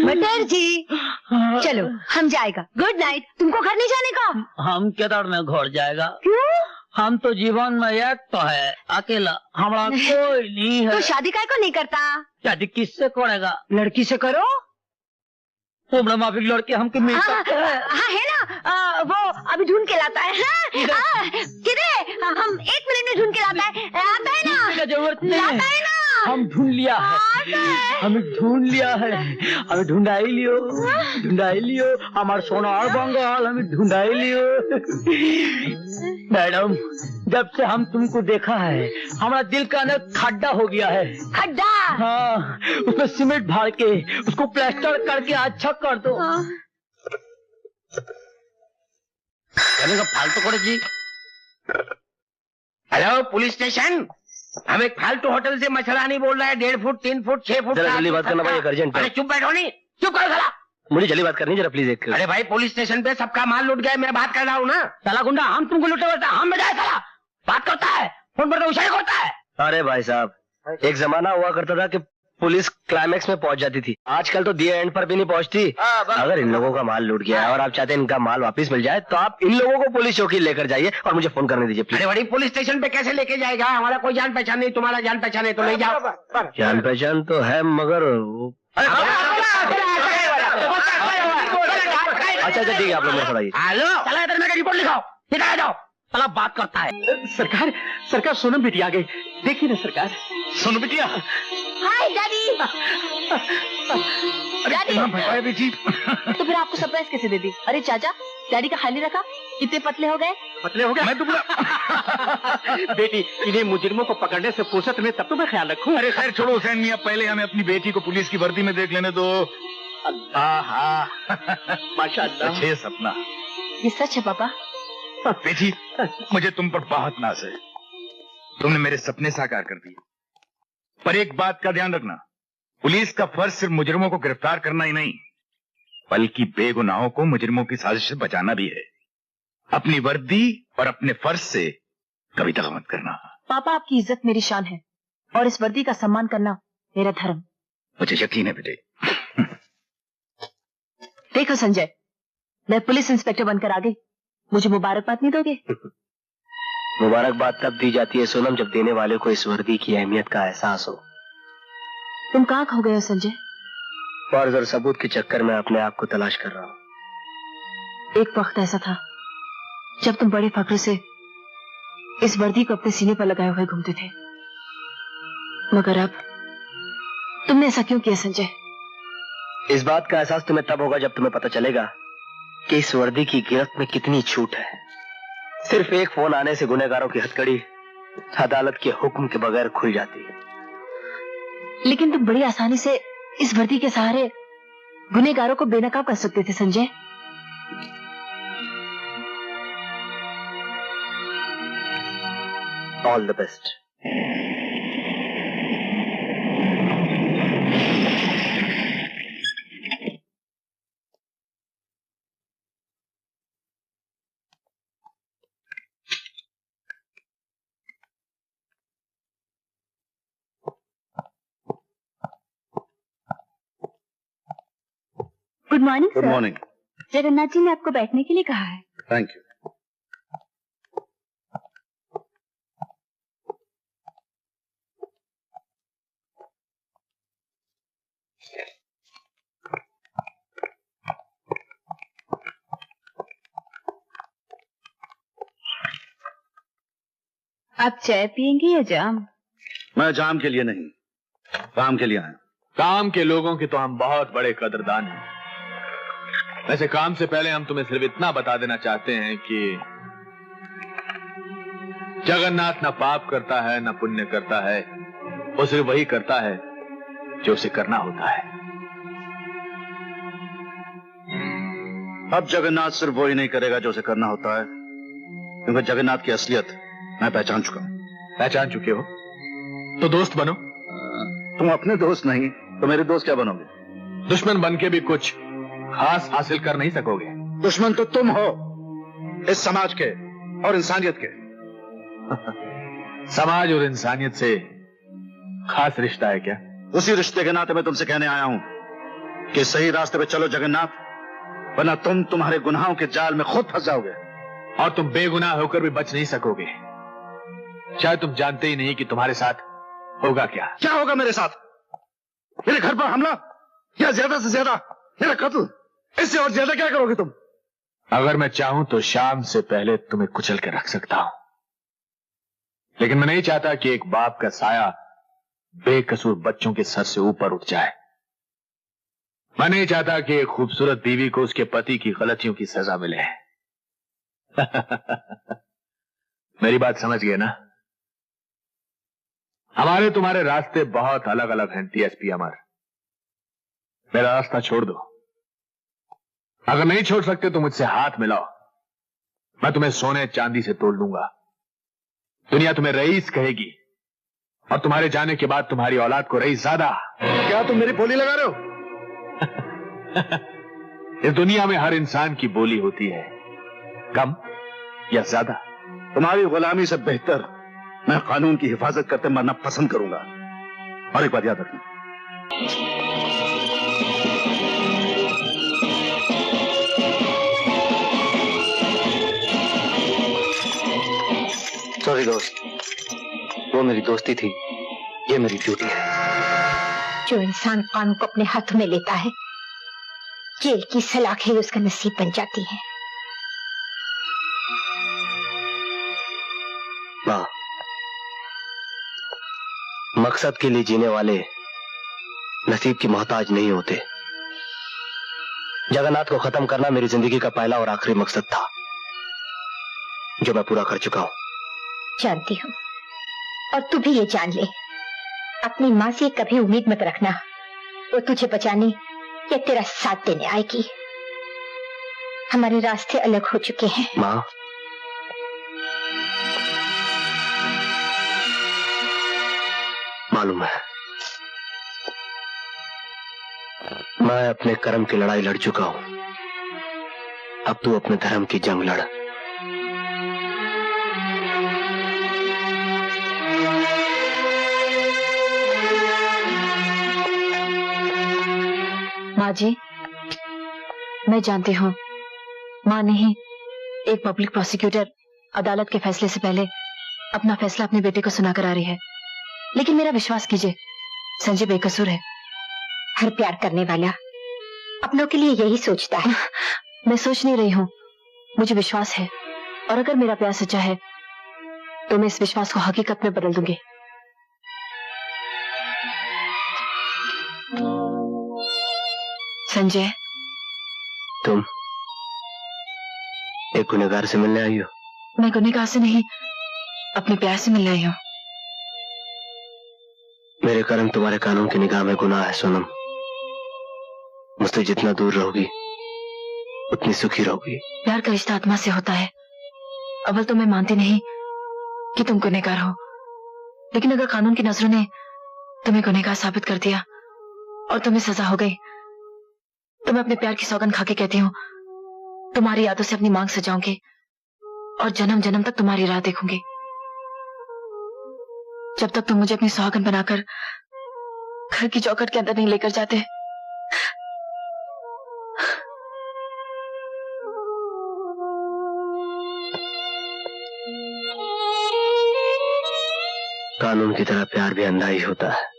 मटर जी चलो हम जाएगा। Good night. तुमको घर नहीं जाने का? हम केदार में घर जाएगा। क्यों? हम तो जीवन में एक तो है अकेला, हमारा कोई नहीं है। तो शादी काय को नहीं करता? शादी किससे करेगा? लड़की से करो। उम्र माफिक लड़के हमके मिल सकते हैं। हाँ है ना, वो अभी ढूंढ के लाता है। किधर? हम 1 मिनट में ढूंढ के लाता है। आता है ना? जरूरत नहीं लाता है ना? हम ढूंढ लिया है, हमें ढूंढ लिया है, हमें ढूंढाई लियो हमार सोनार बंगाल, हमें ढूंढाई लियो। मैडम जब से हम तुमको देखा है हमारा दिल का अंदर खड्डा हो गया है। खड्डा? हाँ, उसमें सीमेंट भर के उसको प्लास्टर करके अच्छा कर दो। फालतू करे जी। हेलो पुलिस स्टेशन, हम एक फालतू होटल से मसला नहीं बोल रहा है। 1.5 फुट 3 फुट 6 फुट। जल्दी बात करना भाई, अर्जेंट है। चुप बैठो नहीं, चुप करो साला। मुझे जल्दी बात करनी जरा प्लीज। एक अरे भाई पुलिस स्टेशन पे सबका माल लूट गया, मैं बात कर रहा हूँ ना। साला गुंडा हम तुमको लूटे होता हम बजाए साला बात करता है, फोन पर तो उछाल करता है। अरे भाई साहब, एक जमाना हुआ करता था कि पुलिस क्लाइमेक्स में पहुंच जाती थी, आजकल तो दिए एंड पर भी नहीं पहुंचती। अगर इन लोगों का माल लूट गया है और आप चाहते हैं इनका माल वापस मिल जाए तो आप इन लोगों को पुलिस चौकी लेकर जाइए और मुझे फोन करने दीजिए प्लीज। अरे बड़ी पुलिस स्टेशन पे कैसे लेके जाएगा? हमारा कोई जान पहचान नहीं, तुम्हारा जान पहचान है तो ले जाओ। जान पहचान तो है मगर अच्छा ठीक है, आप लोग बताइए। हेलो चला इधर मेरा रिपोर्ट लिखाओ, इधर आ जाओ। साला बात करता है। सरकार सोनम बिटिया आ गई, देखिए ना सरकार। सोनम बिटिया। हाय डैडी। बेटी तो फिर आपको सरप्राइज कैसे दे दी? अरे चाचा, डैडी का खाली रखा, कितने पतले हो गए? मैं दुबला। बेटी इन्हें मुजरिमों को पकड़ने से फुर्सत में तब तो मैं ख्याल रखूं। अरे खैर छोड़ो हुसैन मियां, पहले हमें अपनी बेटी को पुलिस की वर्दी में देख लेने दो। माशाअल्लाह, अच्छे सपना। ये सच है पापा? बेटी मुझे तुम पर बहुत नाज है, तुमने मेरे सपने साकार कर दिए। पर एक बात का ध्यान रखना, पुलिस का फर्ज सिर्फ मुजरिमों को गिरफ्तार करना ही नहीं, बल्कि बेगुनाहों को मुजरिमों की साजिश से बचाना भी है। अपनी वर्दी और अपने फर्ज से कभी दगा मत करना। पापा आपकी इज्जत मेरी शान है और इस वर्दी का सम्मान करना मेरा धर्म। मुझे यकीन है बेटे। देखो संजय, मैं पुलिस इंस्पेक्टर बनकर आ गई, मुझे मुबारकबाद नहीं दोगे? मुबारकबाद तब दी जाती है सोनम जब देने वाले को इस वर्दी की अहमियत का एहसास हो। तुम कहाँ खो गए हो संजय? फर्ज और सबूत के चक्कर में अपने आप को तलाश कर रहा हूँ। एक वक्त ऐसा था जब तुम बड़े फख्र से इस वर्दी को अपने सीने पर लगाए हुए घूमते थे, मगर अब तुमने ऐसा क्यों किया संजय? इस बात का एहसास तुम्हें तब होगा जब तुम्हें पता चलेगा कि इस वर्दी की गिरफ्त में कितनी छूट है। सिर्फ एक फोन आने से गुनहगारों की हथकड़ी अदालत के हुक्म के बगैर खुल जाती है। लेकिन तुम बड़ी आसानी से इस वर्दी के सहारे गुनहगारों को बेनकाब कर सकते थे Sanjay. All the best. Good morning good morning. Jagannath ji ने आपको बैठने के लिए कहा है। Thank you. आप चाय पियेंगे या जाम? मैं जाम के लिए नहीं, काम के लिए आया। काम के लोगों के तो हम बहुत बड़े कदरदान हैं। वैसे काम से पहले हम तुम्हें सिर्फ इतना बता देना चाहते हैं कि जगन्नाथ न पाप करता है न पुण्य करता है, वो सिर्फ वही करता है जो उसे करना होता है। अब जगन्नाथ सिर्फ वही नहीं करेगा जो उसे करना होता है, क्योंकि जगन्नाथ की असलियत मैं पहचान चुका हूं। पहचान चुके हो तो दोस्त बनो। तुम अपने दोस्त नहीं तो मेरे दोस्त क्या बनोगे? दुश्मन बन के भी कुछ खास हासिल कर नहीं सकोगे। दुश्मन तो तुम हो, इस समाज के और इंसानियत के। समाज और इंसानियत से खास रिश्ता है क्या? उसी रिश्ते के नाते मैं तुमसे कहने आया हूं कि सही रास्ते पे चलो जगन्नाथ, वरना तुम तुम्हारे गुनाहों के जाल में खुद फंस जाओगे और तुम बेगुनाह होकर भी बच नहीं सकोगे। शायद तुम जानते ही नहीं कि तुम्हारे साथ होगा क्या। क्या होगा मेरे साथ? मेरे घर पर हमला या ज्यादा से ज्यादा मेरा कत्ल? इससे और ज्यादा क्या करोगे तुम? अगर मैं चाहूं तो शाम से पहले तुम्हें कुचल के रख सकता हूं, लेकिन मैं नहीं चाहता कि एक बाप का साया बेकसूर बच्चों के सर से ऊपर उठ जाए। मैं नहीं चाहता कि एक खूबसूरत बीवी को उसके पति की गलतियों की सजा मिले। मेरी बात समझ गए ना? हमारे तुम्हारे रास्ते बहुत अलग अलग हैं डीएसपी अमर। मेरा रास्ता छोड़ दो। अगर नहीं छोड़ सकते तो मुझसे हाथ मिलाओ, मैं तुम्हें सोने चांदी से तोड़ लूंगा। दुनिया तुम्हें रईस कहेगी और तुम्हारे जाने के बाद तुम्हारी औलाद को रईस ज्यादा। क्या तुम मेरी बोली लगा रहे हो? इस दुनिया में हर इंसान की बोली होती है, कम या ज्यादा। तुम्हारी गुलामी से बेहतर मैं कानून की हिफाजत करते मरना पसंद करूंगा। और एक बात याद रखना, सॉरी दोस्त, वो मेरी दोस्ती थी, ये मेरी ड्यूटी है। जो इंसान कानून को अपने हाथों में लेता है, जेल की सलाखें ही उसका नसीब बन जाती है। वाह, मकसद के लिए जीने वाले नसीब की मोहताज नहीं होते। जगन्नाथ को खत्म करना मेरी जिंदगी का पहला और आखिरी मकसद था, जो मैं पूरा कर चुका हूं। जानती हूँ, और तू भी ये जान ले, अपनी माँ से कभी उम्मीद मत रखना वो तुझे बचाने या तेरा साथ देने आएगी। हमारे रास्ते अलग हो चुके हैं। माँ, मालूम है, मैं अपने कर्म की लड़ाई लड़ चुका हूं। अब तू अपने धर्म की जंग लड़। माँ जी, मैं जानती हूँ माँ नहीं, एक पब्लिक प्रोसिक्यूटर अदालत के फैसले से पहले अपना फैसला अपने बेटे को सुनाकर आ रही है, लेकिन मेरा विश्वास कीजिए, संजय बेकसूर है। हर प्यार करने वाला अपनों के लिए यही सोचता है। मैं सोच नहीं रही हूँ, मुझे विश्वास है, और अगर मेरा प्यार सच्चा है तो मैं इस विश्वास को हकीकत में बदल दूंगी। संजय, तुम एक गुनहगार से मिलने आई हो? मैं गुनहगार से नहीं, अपने प्यार से मिलने आई हूँ। मेरे कर्म तुम्हारे कानून की निगाह में गुनाह है सोनम। मुझसे जितना दूर रहोगी उतनी सुखी रहोगी। प्यार का रिश्ता आत्मा से होता है। अव्वल तो मैं मानती नहीं कि तुम गुनहगार हो, लेकिन अगर कानून की नजरों ने तुम्हें गुनहगार साबित कर दिया और तुम्हें सजा हो गई, तो मैं अपने प्यार की सौगंध खाके कहती हूँ, तुम्हारी यादों से अपनी मांग सजाऊंगी और जन्म जन्म तक तुम्हारी राह देखूंगी, जब तक तुम मुझे अपनी सुहागन बनाकर घर की चौखट के अंदर नहीं लेकर जाते। कानून की तरह प्यार भी अंधा ही होता है।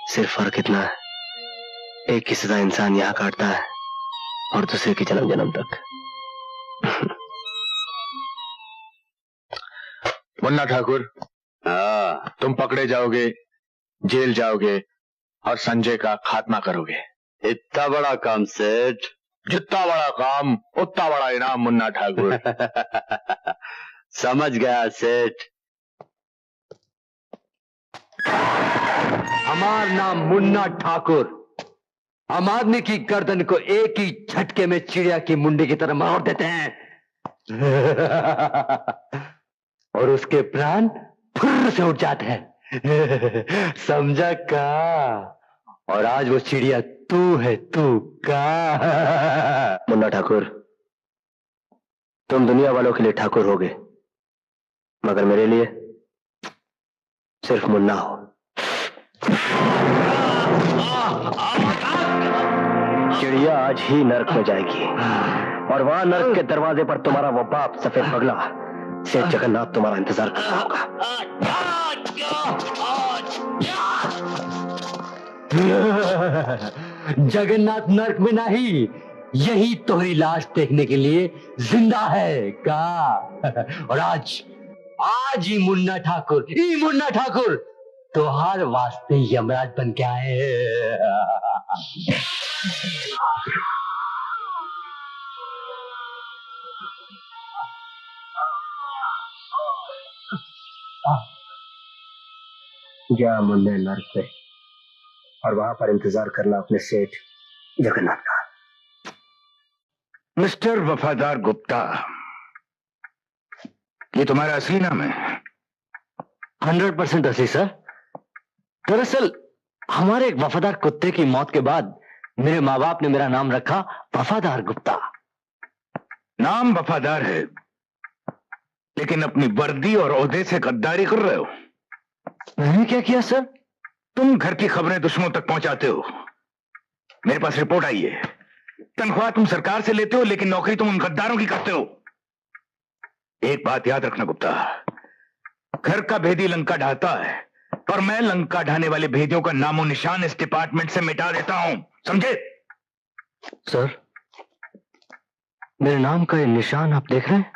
सिर्फ फर्क इतना है, एक की सजा इंसान यहाँ काटता है और दूसरे की जन्म जन्म तक। मुन्ना ठाकुर, तुम पकड़े जाओगे, जेल जाओगे और संजय का खात्मा करोगे। इतना बड़ा काम सेठ? जितना बड़ा काम उतना बड़ा इनाम मुन्ना ठाकुर। समझ गया सेठ। हमारा नाम मुन्ना ठाकुर। आम आदमी की गर्दन को एक ही झटके में चिड़िया की मुंडी की तरह मार देते हैं और उसके प्राण फुर्र से उठ जाते हैं। समझा का? और आज वो चिड़िया तू है, तू का? मुन्ना ठाकुर, तुम दुनिया वालों के लिए ठाकुर होगे, मगर मेरे लिए सिर्फ मुन्ना हो। चिड़िया आज ही नर्क में जाएगी और वहां नर्क के दरवाजे पर तुम्हारा वो बाप सफेद पगला सेठ जगन्नाथ तुम्हारा इंतजार कर रहा होगा। जगन्नाथ नर्क में नहीं, यही तोहरी लाश देखने के लिए जिंदा है का। और आज ही मुन्ना ठाकुर तोहार वास्ते यमराज बन के आए। जा मुन्ने नर्क पे और वहां पर इंतजार करना अपने सेठ जगन्नाथ का। मिस्टर वफादार गुप्ता, ये तुम्हारा असली नाम है? 100% असली सर। दरअसल हमारे एक वफादार कुत्ते की मौत के बाद मेरे माँ बाप ने मेरा नाम रखा वफादार गुप्ता। नाम वफादार है, लेकिन अपनी वर्दी और ओहदे से गद्दारी कर रहे हो। मैंने क्या किया सर? तुम घर की खबरें दुश्मनों तक पहुंचाते हो। मेरे पास रिपोर्ट आई है। तनख्वाह तुम सरकार से लेते हो, लेकिन नौकरी तुम उन गद्दारों की करते हो। एक बात याद रखना गुप्ता, घर का भेदी लंका ढाता है और मैं लंका ढाने वाले भेदियों का नामो निशान इस डिपार्टमेंट से मिटा देता हूं, समझे? सर, मेरे नाम का ये निशान आप देख रहे हैं,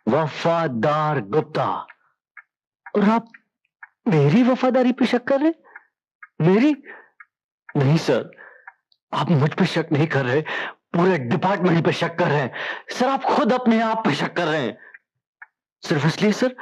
वफादार गुप्ता, और आप मेरी वफादारी पे शक कर रहे? मेरी नहीं सर, आप मुझ पे शक नहीं कर रहे, पूरे डिपार्टमेंट पे शक कर रहे हैं सर। आप खुद अपने आप पे शक कर रहे हैं, सिर्फ इसलिए सर